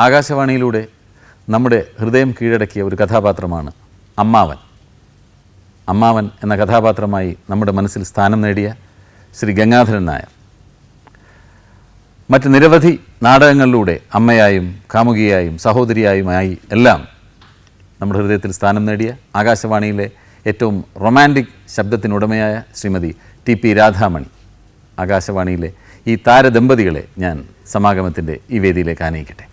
ആകാശവാണിയിലൂടെ നമ്മുടെ ഹൃദയം കീഴടക്കിയ ഒരു കഥാപാത്രമാണ് അമ്മാവൻ. അമ്മാവൻ എന്ന കഥാപാത്രമായി നമ്മുടെ മനസ്സിൽ സ്ഥാനം നേടിയ ശ്രീ ഗംഗാധരൻ നായർ മറ്റ് നിരവധി നാടകങ്ങളിലൂടെ അമ്മയായും കാമുകിയായും സഹോദരിയായുമായി എല്ലാം നമ്മുടെ ഹൃദയത്തിൽ സ്ഥാനം നേടിയ ആകാശവാണിയിലെ ഏറ്റവും റൊമാൻറ്റിക് ശബ്ദത്തിനുടമയായ ശ്രീമതി ടി പി രാധാമണി, ആകാശവാണിയിലെ ഈ താരദമ്പതികളെ ഞാൻ സമാഗമത്തിൻ്റെ ഈ വേദിയിലേക്ക് ആനയിക്കട്ടെ.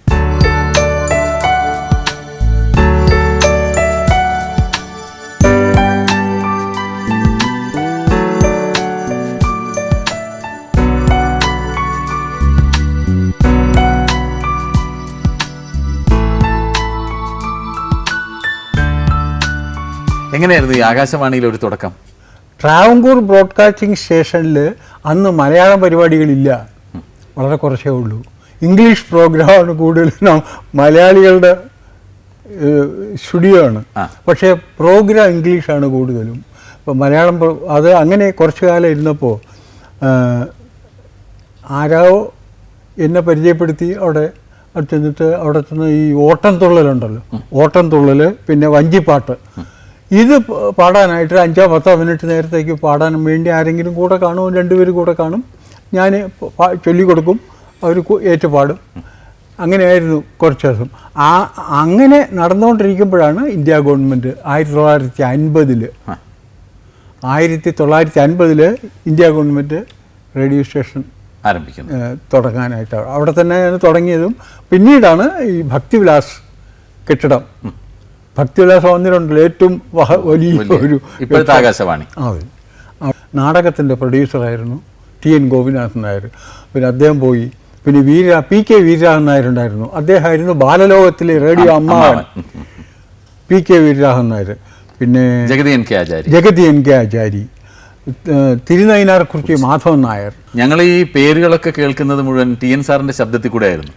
എങ്ങനെയായിരുന്നു ഈ ആകാശവാണിയിലെ ഒരു തുടക്കം? ട്രാവൻകൂർ ബ്രോഡ്കാസ്റ്റിംഗ് സ്റ്റേഷനിൽ അന്ന് മലയാളം പരിപാടികളില്ല, വളരെ കുറച്ചേ ഉള്ളൂ. ഇംഗ്ലീഷ് പ്രോഗ്രാമാണ് കൂടുതലും, മലയാളികളുടെ സ്റ്റുഡിയോ ആണ്. പക്ഷേ പ്രോഗ്രാം ഇംഗ്ലീഷാണ് കൂടുതലും. ഇപ്പോൾ മലയാളം അത് അങ്ങനെ കുറച്ചു കാലം ഇരുന്നപ്പോൾ ആരോ എന്നെ പരിചയപ്പെടുത്തി അവിടെ ചെന്നിട്ട് അവിടെ ചെന്ന് ഈ ഓട്ടം തുള്ളലുണ്ടല്ലോ, ഓട്ടം തുള്ളൽ, പിന്നെ വഞ്ചിപ്പാട്ട്, ഇത് പാടാനായിട്ട് 5-10 മിനിറ്റ് നേരത്തേക്ക് പാടാൻ വേണ്ടി ആരെങ്കിലും കൂടെ കാണും, 2 പേര് കൂടെ കാണും, ഞാൻ ചൊല്ലിക്കൊടുക്കും, അവർ ഏറ്റുപാടും. അങ്ങനെയായിരുന്നു കുറച്ച് ദിവസം. അങ്ങനെ നടന്നുകൊണ്ടിരിക്കുമ്പോഴാണ് India government 1950 India government radio station തുടങ്ങാനായിട്ട് അവിടെ തന്നെയാണ് തുടങ്ങിയതും. പിന്നീടാണ് ഈ ഭക്തിവിലാസ് കെട്ടിടം, ഭക്തിവിലാസം വന്നിട്ടുണ്ടല്ലോ, ഏറ്റവും വലിയ ഒരു ആകാശവാണി. നാടകത്തിൻ്റെ പ്രൊഡ്യൂസറായിരുന്നു TN ഗോപിനാഥൻ നായർ. പിന്നെ അദ്ദേഹം പോയി. പിന്നെ PK വീരരാഘവൻ നായർ ഉണ്ടായിരുന്നു, അദ്ദേഹമായിരുന്നു ബാലലോകത്തിലെ റേഡിയോ അമ്മാവൻ. PK വീരരാഘവൻ നായർ, പിന്നെ ജഗതി NK ആചാരി, തിരുനയിനാർക്കുറിച്ചി മാധവൻ നായർ. ഞങ്ങൾ ഈ പേരുകളൊക്കെ കേൾക്കുന്നത് മുഴുവൻ TN സാറിന്റെ ശബ്ദത്തിൽ കൂടെ ആയിരുന്നു.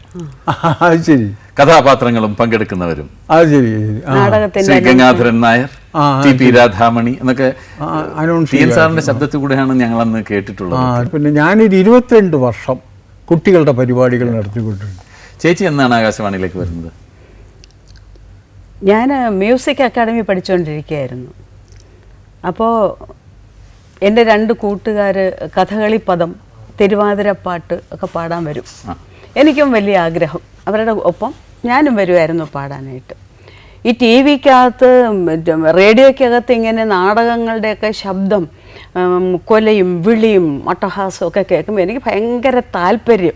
അത് ശരി. കഥാപാത്രങ്ങളും പങ്കെടുക്കുന്നവരും. അത് ശരി. ശ്രീ ഗംഗാധരൻ നായർ, TP രാധാമണി എന്നൊക്കെ TN സാറിന്റെ ശബ്ദത്തിൽ കൂടെയാണ് ഞങ്ങൾ അന്ന് കേട്ടിട്ടുള്ളത്. പിന്നെ ഞാനൊരു 22 വർഷം കുട്ടികളുടെ പരിപാടികൾ നടത്തിക്കൊണ്ടിട്ടുണ്ട്. ചേച്ചി എന്നാണ് ആകാശവാണിയിലേക്ക് വരുന്നത്? ഞാൻ മ്യൂസിക് അക്കാഡമി പഠിച്ചുകൊണ്ടിരിക്കുകയായിരുന്നു. അപ്പോൾ എൻ്റെ 2 കൂട്ടുകാർ കഥകളി പദം, തിരുവാതിരപ്പാട്ട് ഒക്കെ പാടാൻ വരും. എനിക്കും വലിയ ആഗ്രഹം, അവരുടെ ഒപ്പം ഞാനും വരുമായിരുന്നു പാടാനായിട്ട്. ഈ TV-ക്കകത്ത് റേഡിയോയ്ക്കകത്ത് ഇങ്ങനെ നാടകങ്ങളുടെയൊക്കെ ശബ്ദം, കൊലയും വിളിയും അട്ടഹാസവും ഒക്കെ കേൾക്കുമ്പോൾ എനിക്ക് ഭയങ്കര താല്പര്യം.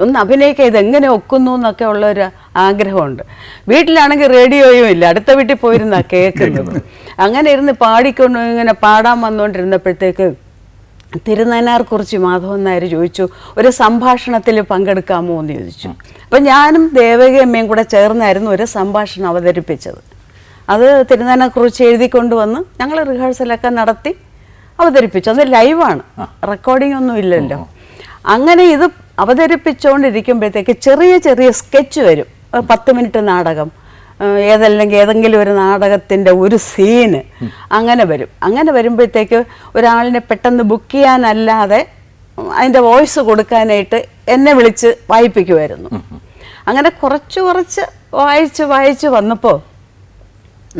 ഒന്ന് അഭിനയിക്കുക, ഇതെങ്ങനെ ഒക്കുന്നു എന്നൊക്കെ ഉള്ളൊരു ആഗ്രഹമുണ്ട്. വീട്ടിലാണെങ്കിൽ റേഡിയോയും ഇല്ല, അടുത്ത വീട്ടിൽ പോയിരുന്നാ കേൾക്കുന്നത്. അങ്ങനെ ഇരുന്ന് പാടിക്കൊണ്ട് ഇങ്ങനെ പാടാൻ വന്നുകൊണ്ടിരുന്നപ്പോഴത്തേക്ക് തിരുനയിനാർക്കുറിച്ചി മാധവൻ നായർ ചോദിച്ചു, ഒരു സംഭാഷണത്തിൽ പങ്കെടുക്കാമോ എന്ന് ചോദിച്ചു. അപ്പം ഞാനും ദേവകി അമ്മയും കൂടെ ചേർന്നായിരുന്നു ഒരു സംഭാഷണം അവതരിപ്പിച്ചത്. അത് തിരുനയിനാർക്കുറിച്ചി എഴുതിക്കൊണ്ടുവന്ന് ഞങ്ങൾ റിഹേഴ്സലൊക്കെ നടത്തി അവതരിപ്പിച്ചു. അത് ലൈവാണ്, റെക്കോർഡിംഗ് ഒന്നും ഇല്ലല്ലോ. അങ്ങനെ ഇത് അവതരിപ്പിച്ചുകൊണ്ടിരിക്കുമ്പോഴത്തേക്ക് ചെറിയ ചെറിയ സ്കെച്ച് വരും. 10 മിനിറ്റ് നാടകം, ഏതെങ്കിലും ഒരു നാടകത്തിൻ്റെ ഒരു സീന് അങ്ങനെ വരും. അങ്ങനെ വരുമ്പോഴത്തേക്ക് ഒരാളിനെ പെട്ടെന്ന് ബുക്ക് ചെയ്യാനല്ലാതെ അതിൻ്റെ വോയിസ് കൊടുക്കാനായിട്ട് എന്നെ വിളിച്ച് വായിപ്പിക്കുമായിരുന്നു. അങ്ങനെ കുറച്ച് വായിച്ച് വന്നപ്പോൾ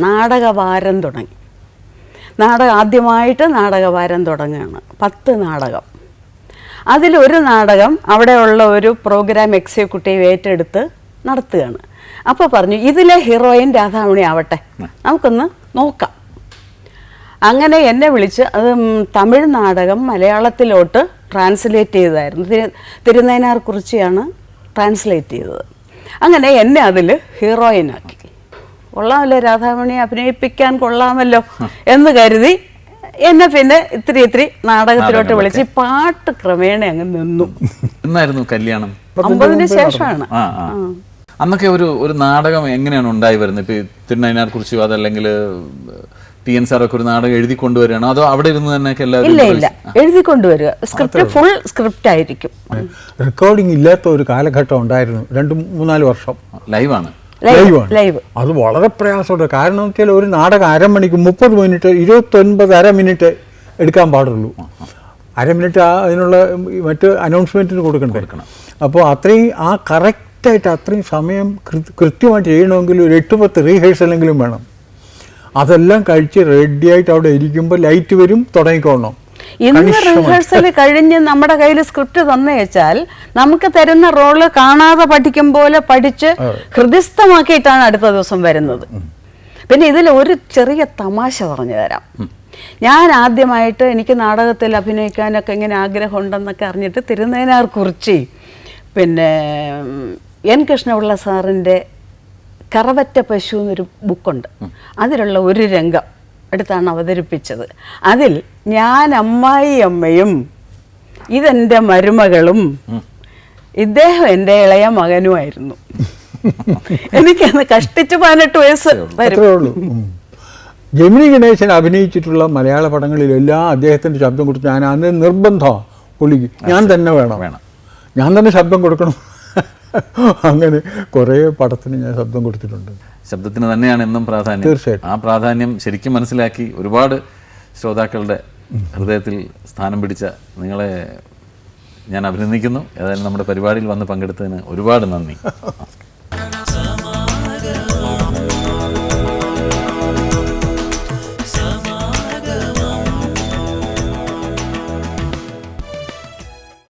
നാടകവാരം തുടങ്ങി. ആദ്യമായിട്ട് നാടകവാരം തുടങ്ങുകയാണ്. 10 നാടകം. അതിലൊരു നാടകം അവിടെയുള്ള ഒരു പ്രോഗ്രാം എക്സിക്യൂട്ടീവ് ഏറ്റെടുത്ത് നടത്തുകയാണ്. അപ്പോൾ പറഞ്ഞു, ഇതിലെ ഹീറോയിൻ രാധാമണി ആവട്ടെ, നമുക്കൊന്ന് നോക്കാം. അങ്ങനെ എന്നെ വിളിച്ച്, അത് തമിഴ് നാടകം മലയാളത്തിലോട്ട് ട്രാൻസ്ലേറ്റ് ചെയ്തതായിരുന്നു. തിരുനയിനാർക്കുറിച്ചിയാണ് ട്രാൻസ്ലേറ്റ് ചെയ്തത്. അങ്ങനെ എന്നെ അതിൽ ഹീറോയിനാക്കി. കൊള്ളാമല്ലോ, രാധാമണിയെ അഭിനയിപ്പിക്കാൻ കൊള്ളാമല്ലോ എന്ന് കരുതി എന്നെ പിന്നെ ഇത്തിരി നാടകത്തിലോട്ട് വിളിച്ച് പാട്ട് ക്രമേണ അങ്ങ് നിന്നു. എന്നായിരുന്നു കല്യാണം? 50-ന് ശേഷമാണ്. അന്നൊക്കെ ഒരു നാടകം എങ്ങനെയാണ് ഉണ്ടായി വരുന്നത്? ഇപ്പൊ തിരുനയിനാർക്കുറിച്ചിയോ അതല്ലെങ്കിൽ TN സാറൊക്കെ ഒരു നാടകം എഴുതി കൊണ്ടുവരികയാണോ, അതോ അവിടെ ഇരുന്ന് തന്നെ? ഇല്ല, എഴുതി കൊണ്ടുവരിക. സ്ക്രിപ്റ്റ് ഫുൾ സ്ക്രിപ്റ്റ് ആയിരിക്കും. റെക്കോർഡിംഗ് ഇല്ലാത്ത ഒരു കാലഘട്ടം ഉണ്ടായിരുന്നു, 2-3-4 വർഷം. ലൈവാണ്. അത് വളരെ പ്രയാസമുണ്ട്. കാരണം വെച്ചാൽ ഒരു നാടകം അരമണിക്ക് 30 മിനിറ്റ്, 29 അര മിനിറ്റ് എടുക്കാൻ പാടുള്ളൂ. അര മിനിറ്റ് അതിനുള്ള മറ്റ് അനൗൺസ്മെന്റിന് കൊടുക്കണം. അപ്പോൾ അത്രയും ആ കറക്റ്റ് കറക്റ്റായിട്ട് അത്രയും സമയം കൃത്യമായിട്ട് ചെയ്യണമെങ്കിൽ ഒരു 8-10 റീഹേഴ്സലെങ്കിലും വേണം. അതെല്ലാം കഴിച്ച് റെഡിയായിട്ട് അവിടെ ഇരിക്കുമ്പോൾ ലൈറ്റ് വരും, തുടങ്ങിക്കോണം. ഇന്ന് റിഹേഴ്സൽ കഴിഞ്ഞ് നമ്മുടെ കയ്യിൽ സ്ക്രിപ്റ്റ് തന്നു വെച്ചാൽ നമുക്ക് തരുന്ന റോള് കാണാതെ പഠിക്കും പോലെ പഠിച്ച് ഹൃദയസ്ഥമാക്കിയിട്ടാണ് അടുത്ത ദിവസം വരുന്നത്. പിന്നെ ഇതിൽ ഒരു ചെറിയ തമാശ പറഞ്ഞു തരാം. ഞാൻ ആദ്യമായിട്ട് എനിക്ക് നാടകത്തിൽ അഭിനയിക്കാനൊക്കെ ഇങ്ങനെ ആഗ്രഹമുണ്ടെന്നൊക്കെ അറിഞ്ഞിട്ട് തിരുനേനാർ കുറിച്ചി പിന്നെ എൻ കൃഷ്ണപിള്ള സാറിൻ്റെ കറവറ്റ പശു എന്നൊരു ബുക്കുണ്ട്. അതിലുള്ള ഒരു രംഗം എടുത്താണ് അവതരിപ്പിച്ചത്. അതിൽ ഞാൻ അമ്മായിയമ്മയും ഇതെൻ്റെ മരുമകളും ഇദ്ദേഹം എൻ്റെ ഇളയ മകനുമായിരുന്നു. എനിക്കന്ന് കഷ്ടിച്ച് 18 വയസ്സ് ഉള്ളൂ. ജെമിനി ഗണേശൻ അഭിനയിച്ചിട്ടുള്ള മലയാള പടങ്ങളിലെല്ലാം അദ്ദേഹത്തിൻ്റെ ശബ്ദം കൊടുത്ത് ഞാൻ അന്ന് നിർബന്ധമാണ് പുള്ളിക്ക് ഞാൻ തന്നെ വേണം, ഞാൻ തന്നെ ശബ്ദം കൊടുക്കണം. അങ്ങനെ കുറേ പടത്തിന് ഞാൻ ശബ്ദം കൊടുത്തിട്ടുണ്ട്. ശബ്ദത്തിന് തന്നെയാണ് എന്നും പ്രാധാന്യം. തീർച്ചയായിട്ടും. ആ പ്രാധാന്യം ശരിക്കും മനസ്സിലാക്കി ഒരുപാട് ശ്രോതാക്കളുടെ ഹൃദയത്തിൽ സ്ഥാനം പിടിച്ച നിങ്ങളെ ഞാൻ അഭിനന്ദിക്കുന്നു. ഏതായാലും നമ്മുടെ പരിപാടിയിൽ വന്ന് പങ്കെടുത്തതിന് ഒരുപാട് നന്ദി.